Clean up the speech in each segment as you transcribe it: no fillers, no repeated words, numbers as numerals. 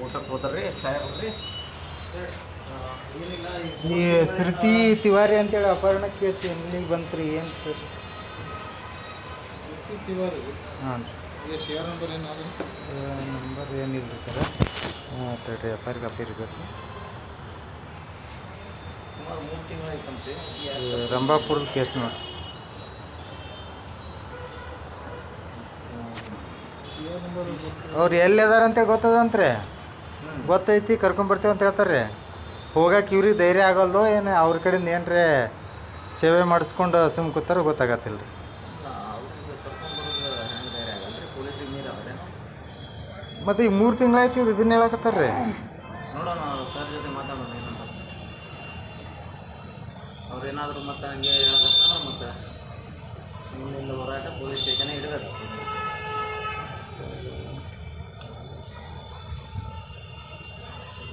ಊಟಕ್ಕೆ ಹೋದ್ರಿ ಸಾಹೇಬ್ರಿ ಏನಿಲ್ಲ ಈ ಶ್ರುತಿ ತಿವಾರಿ ಅಂತೇಳಿ ಅಪಹರಣ ಕೇಸ್ ಎಲ್ಲಿಗೆ ಬಂತ್ರಿ ಏನು ಸರ್? ಶ್ರುತಿ ತಿವಾರಿ ಹಾಂ ಶೇರ್ ನಂಬರ್ ಏನಾದ್ರು ನಂಬರ್ ಏನಿಲ್ಲ ಸರ್. ಹಾಂ ತಡ್ರಿ ಅಪೇರಿಬೇಕು. ಸುಮಾರು 3 ತಿಂಗಳು ಆಯ್ತಂತ್ರಿ. ರಂಭಾಪುರದ ಕೇಸ್ ನೋಡಿ. ಶೇರ್ ನಂಬರ್ ಅವ್ರು ಎಲ್ಲಿ ಅದಾರ ಅಂತೇಳಿ ಗೊತ್ತದಂತ್ರಿ. ಗೊತ್ತೈತಿ ಕರ್ಕೊಂಬರ್ತೀವಿ ಅಂತ ಹೇಳ್ತಾರೆ ರೀ. ಹೋಗಕ್ಕೆ ಇವ್ರಿಗೆ ಧೈರ್ಯ ಆಗಲ್ದೋ ಏನು ಅವ್ರ ಕಡೆಯಿಂದ ಏನ್ರಿ ಸೇವೆ ಮಾಡಿಸ್ಕೊಂಡು ಸುಮ್ಮ ಕೂತಾರೋ ಗೊತ್ತಾಗತ್ತಿಲ್ಲ ರೀ. ಅವ್ರಿಗೆ ಕರ್ಕೊಂಡ್ಬರೋದು ಹೆಂಗೆ ಧೈರ್ಯ ಆಗಲ್ರಿ, ಪೊಲೀಸಿಗೆ ನೀರು ಅವ್ರೇನು. ಮತ್ತು ಈಗ 3 ತಿಂಗಳಾಯ್ತು ಇವ್ರು ಇದನ್ನ ಹೇಳಕತ್ತಾರ ರೀ. ನೋಡೋಣ ಸರ್ ಜೊತೆ ಮಾತಾಡೋಣ ಏನಂತ. ಅವ್ರೇನಾದರೂ ಮತ್ತೆ ಹಂಗೆ ಹೇಳಕತ್ತಾರ ಮತ್ತೆ ಮುಂದಿನ ಹೋರಾಟ ಪೊಲೀಸ್ ಸ್ಟೇಷನ್ನೇ ಇಡಬೇಕು.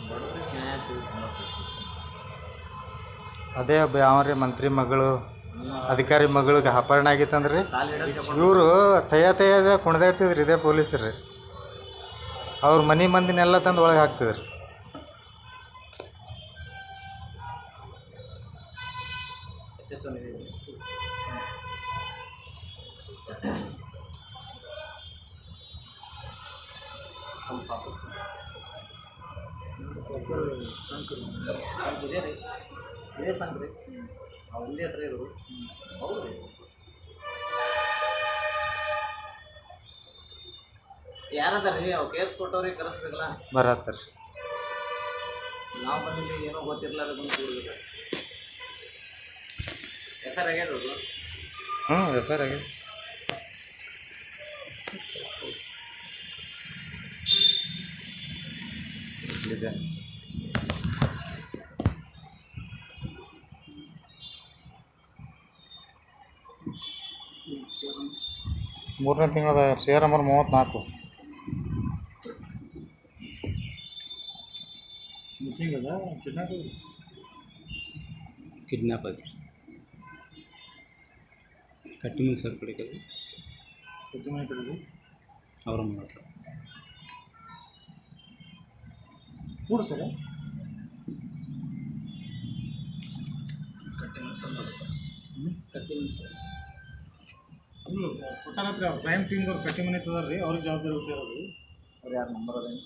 ಬಡವರಿಗೆ ನ್ಯಾಯ ಸಿಗುತ್ತೆ ತುಂಬ ಕಷ್ಟ. ಅದೇ ಯಾವ್ರಿ ಮಂತ್ರಿ ಮಗಳು ಅಧಿಕಾರಿ ಮಗಳಿಗೆ ಅಪಹರಣ ಆಗಿತ್ತಂದ್ರಿ. ಕಾಲು ಹಿಡಿದು ಇವರು ತಯ್ಯದ ಕುಣ್ದಾಡ್ತಿದ್ರಿ ಇದೇ ಪೊಲೀಸರು. ಅವ್ರ ಮನೆ ಮಂದಿನೆಲ್ಲ ತಂದು ಒಳಗೆ ಹಾಕ್ತಿದ್ರಿ. ಸಂಘ ಇದೆ ರೀ, ಇದೇ ಸಂಘ ರೀ. ನಾವು ಒಂದೇ ಹತ್ರ ಇರೋದು. ಹೌದು ರೀ. ಯಾರದಾರ ರೀ ಅವ್ರು ಕೇಳಿಸ್ಕೊಟ್ಟವ್ರಿಗೆ ಕರೆಸ್ಬೇಕಲ್ಲ. ಬರತ್ತಾರ ನಾವು ಬಂದಿಲ್ಲಿ ಏನೋ ಗೊತ್ತಿರಲಾರ ಬಂದು ಕೂಡ್ಬೇಕು. ಎಫ್.ಐ.ಆರ್ ಆಗ್ಯದ ಅದು. ಹ್ಞೂ ಎಫ್.ಐ.ಆರ್ ಆಗಿದೆ. ಇದೆ 3ನೇ ತಿಂಗಳದ ಶೇರ್ ನಂಬರ್ 34 ಮಿಸ್ಸಿಂಗ್ ಅದ ಕಿಡ್ನಾಪ್ ಕಿಡ್ನಾಪ್ ಆಯ್ತು. ಕಟ್ಟಿಮನಿ ಸರ್ ಕಡೆ ಕಟ್ಟಿ ಮನೆ ಕಡೆದು ಅವ್ರ ಮಾಡ್ತಾರೆ. ಕೂಡ ಸರ ಕಟ್ಟಿನ ಸರ್ ಕಟ್ಟಿನ ಸರ್ ಇಲ್ಲ ಕೊಟ್ಟಾಗತ್ರ ಪ್ರೈಮ್ ಟೀಮ್ದವ್ರು ಕಟ್ಟಿ ಮನೆ ತದಾರ ರೀ. ಅವ್ರಿಗೆ ಜವಾಬ್ದಾರಿ ವಿಷಯ ಅದು. ಅವ್ರು ಯಾರು ನಂಬರ್ ಅದೇನು